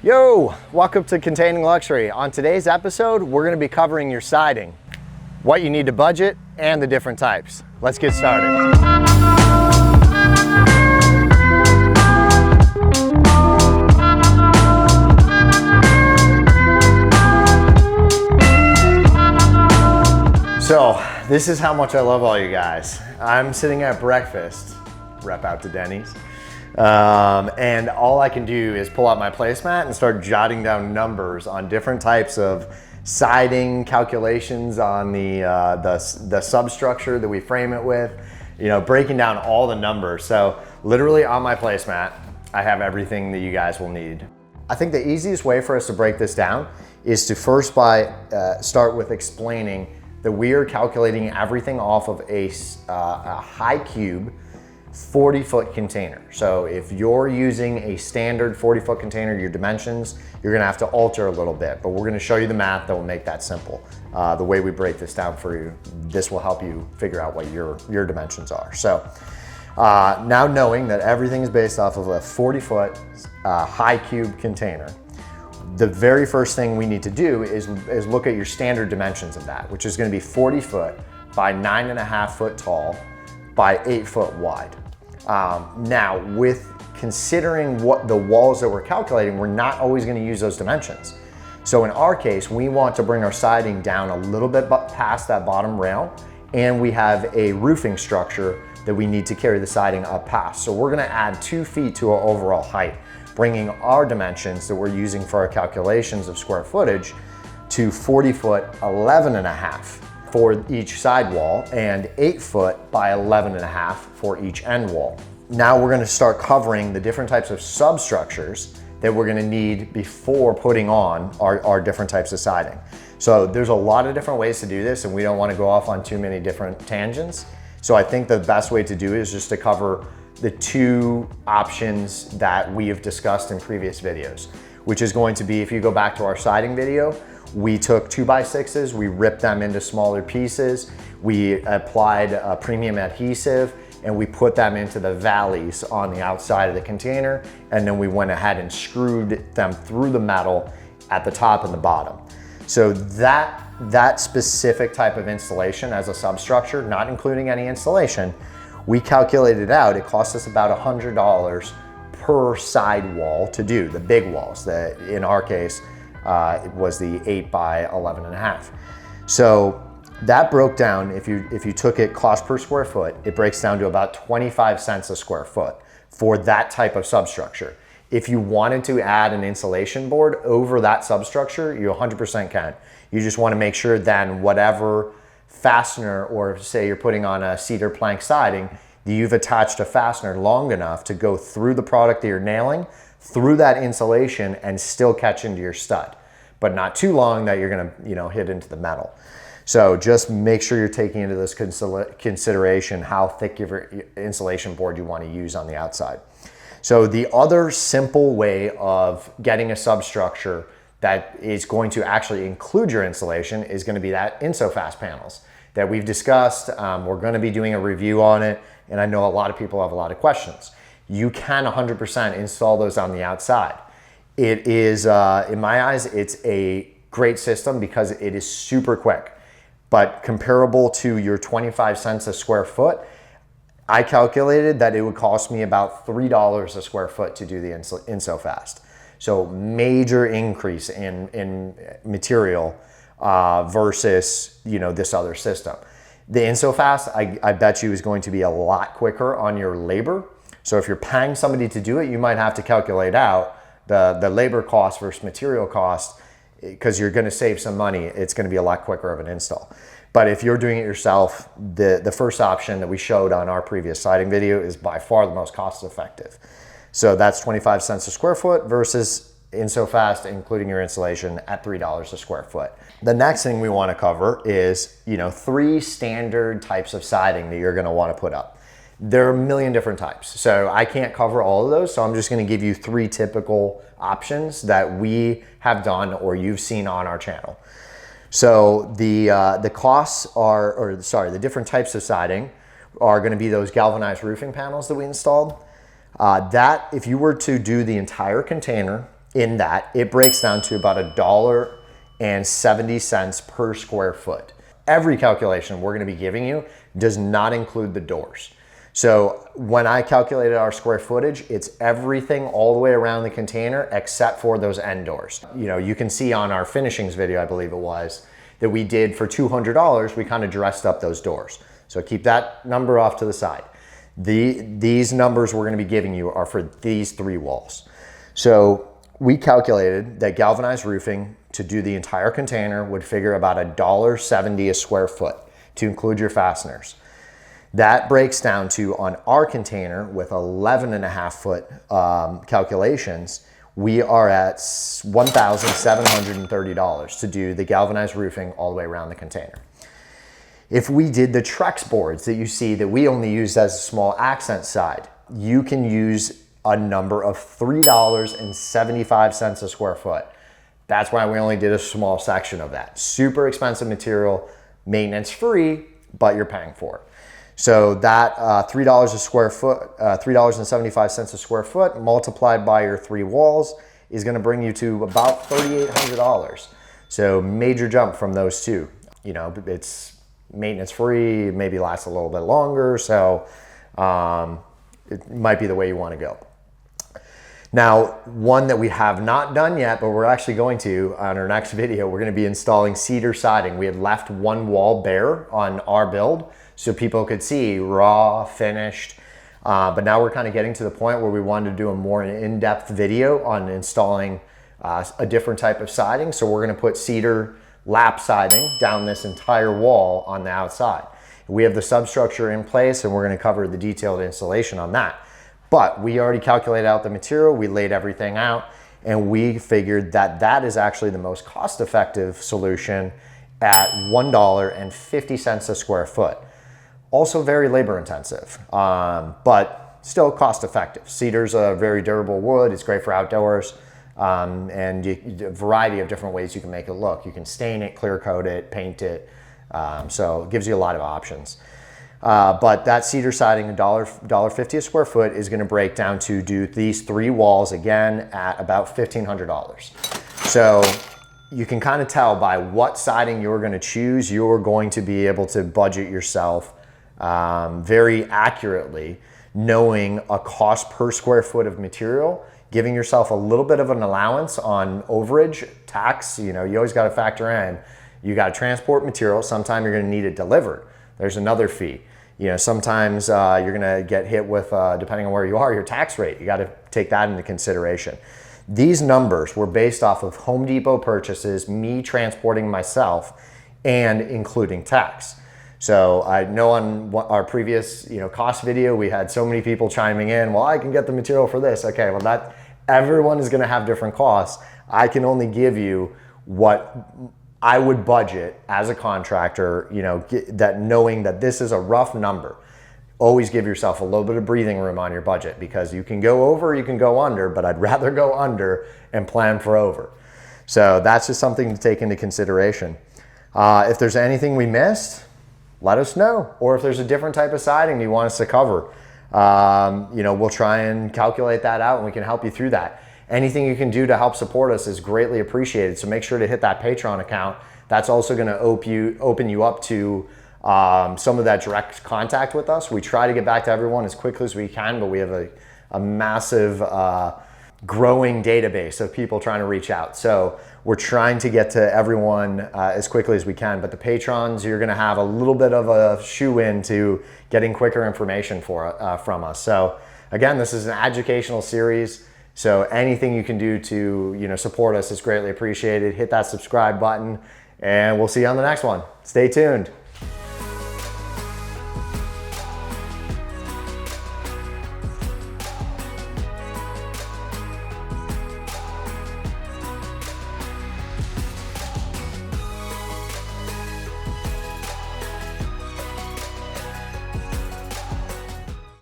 Yo, welcome to Containing Luxury. On today's episode, we're going to be covering your siding, what you need to budget, and the different types. Let's get started. So, this is how much I love all you guys. I'm sitting at breakfast, rep out to Denny's. And all I can do is pull out my placemat and start jotting down numbers on different types of siding calculations on the substructure that we frame it with, breaking down all the numbers. So literally on my placemat, I have everything that you guys will need. I think the easiest way for us to break this down is to first start with explaining that we are calculating everything off of a high cube 40-foot container. So if you're using a standard 40-foot container, your dimensions, you're gonna have to alter a little bit, but we're gonna show you the math that will make that simple. The way we break this down for you, this will help you figure out what your dimensions are. So now knowing that everything is based off of a 40-foot high cube container, the very first thing we need to do is look at your standard dimensions of that, which is gonna be 40 foot by 9.5 foot tall by 8 foot wide. Now, with considering what the walls that we're calculating, we're not always gonna use those dimensions. So in our case, we want to bring our siding down a little bit past that bottom rail, and we have a roofing structure that we need to carry the siding up past. So we're gonna add 2 feet to our overall height, bringing our dimensions that we're using for our calculations of square footage to 40 foot 11.5 for each side wall and 8 foot by 11.5 for each end wall. Now we're gonna start covering the different types of substructures that we're gonna need before putting on our different types of siding. So there's a lot of different ways to do this, and we don't wanna go off on too many different tangents. So I think the best way to do it is just to cover the 2 options that we have discussed in previous videos, which is going to be, if you go back to our siding video, we took 2x6s, we ripped them into smaller pieces, we applied a premium adhesive, and we put them into the valleys on the outside of the container, and then we went ahead and screwed them through the metal at the top and the bottom. So that specific type of installation as a substructure, not including any insulation, we calculated out, it cost us about $100 per side wall to do, the big walls, that in our case, it was the 8 by 11.5. So that broke down, if you took it cost per square foot, it breaks down to about 25 cents a square foot for that type of substructure. If you wanted to add an insulation board over that substructure, you 100% can. You just want to make sure then whatever fastener, or say you're putting on a cedar plank siding, you've attached a fastener long enough to go through the product that you're nailing, through that insulation, and still catch into your stud, but not too long that you're gonna hit into the metal. So just make sure you're taking into this consideration how thick your insulation board you want to use on the outside. So the other simple way of getting a substructure that is going to actually include your insulation is going to be that InsoFast panels that we've discussed. We're going to be doing a review on it, and I know a lot of people have a lot of questions. You can 100% install those on the outside. It is, in my eyes, it's a great system because it is super quick. But comparable to your 25 cents a square foot, I calculated that it would cost me about $3 a square foot to do the InsoFast. So major increase in material versus this other system. The InsoFast, I bet you, is going to be a lot quicker on your labor. So if you're paying somebody to do it, you might have to calculate out the labor cost versus material cost, because you're going to save some money. It's going to be a lot quicker of an install. But if you're doing it yourself, the first option that we showed on our previous siding video is by far the most cost effective. So that's 25 cents a square foot versus InsoFast, including your insulation, at $3 a square foot. The next thing we want to cover is 3 standard types of siding that you're going to want to put up. There are a million different types, so I can't cover all of those, so I'm just going to give you 3 typical options that we have done or you've seen on our channel. So the costs are, the different types of siding are going to be those galvanized roofing panels that we installed. That, if you were to do the entire container in that it breaks down to about $1.70 per square foot. Every calculation we're going to be giving you does not include the doors. So when I calculated our square footage, it's everything all the way around the container except for those end doors. You know, you can see on our finishings video, I believe it was, that we did for $200, we kind of dressed up those doors. So keep that number off to the side. These numbers we're going to be giving you are for these 3 walls. So we calculated that galvanized roofing to do the entire container would figure about $1.70 a square foot to include your fasteners. That breaks down to, on our container with 11.5 foot calculations, we are at $1,730 to do the galvanized roofing all the way around the container. If we did the Trex boards that you see that we only use as a small accent side, you can use a number of $3.75 a square foot. That's why we only did a small section of that. Super expensive material, maintenance free, but you're paying for it. So that $3 a square foot, $3.75 a square foot multiplied by your 3 walls is gonna bring you to about $3,800. So major jump from those two. You know, it's maintenance free, maybe lasts a little bit longer, so it might be the way you wanna go. Now, one that we have not done yet, but we're actually going to on our next video, we're going to be installing cedar siding. We had left one wall bare on our build so people could see raw, finished, but now we're kind of getting to the point where we wanted to do a more in-depth video on installing a different type of siding. So we're going to put cedar lap siding down this entire wall on the outside. We have the substructure in place and we're going to cover the detailed installation on that. But we already calculated out the material, we laid everything out, and we figured that that is actually the most cost-effective solution at $1.50 a square foot. Also very labor intensive, but still cost-effective. Cedar's a very durable wood, it's great for outdoors, and a variety of different ways you can make it look. You can stain it, clear coat it, paint it, so it gives you a lot of options. But that cedar siding, $1.50 a square foot, is going to break down to do these 3 walls again at about $1,500. So you can kind of tell by what siding you're going to choose, you're going to be able to budget yourself very accurately, knowing a cost per square foot of material, giving yourself a little bit of an allowance on overage, tax. You know, you always got to factor in, you got to transport material. Sometime you're going to need it delivered. There's another fee. You know, sometimes you're gonna get hit with, depending on where you are, your tax rate. You gotta take that into consideration. These numbers were based off of Home Depot purchases, me transporting myself, and including tax. So I know on our previous cost video, we had so many people chiming in, well, I can get the material for this. Okay, well everyone is gonna have different costs. I can only give you what I would budget as a contractor, that knowing that this is a rough number. Always give yourself a little bit of breathing room on your budget, because you can go over, you can go under, but I'd rather go under and plan for over. So that's just something to take into consideration. If there's anything we missed, let us know. Or if there's a different type of siding you want us to cover, we'll try and calculate that out and we can help you through that. Anything you can do to help support us is greatly appreciated. So make sure to hit that Patreon account. That's also going to open you up to some of that direct contact with us. We try to get back to everyone as quickly as we can, but we have a massive growing database of people trying to reach out. So we're trying to get to everyone as quickly as we can. But the patrons, you're going to have a little bit of a shoe-in to getting quicker information from us. So again, this is an educational series. So anything you can do to support us is greatly appreciated. Hit that subscribe button and we'll see you on the next one. Stay tuned.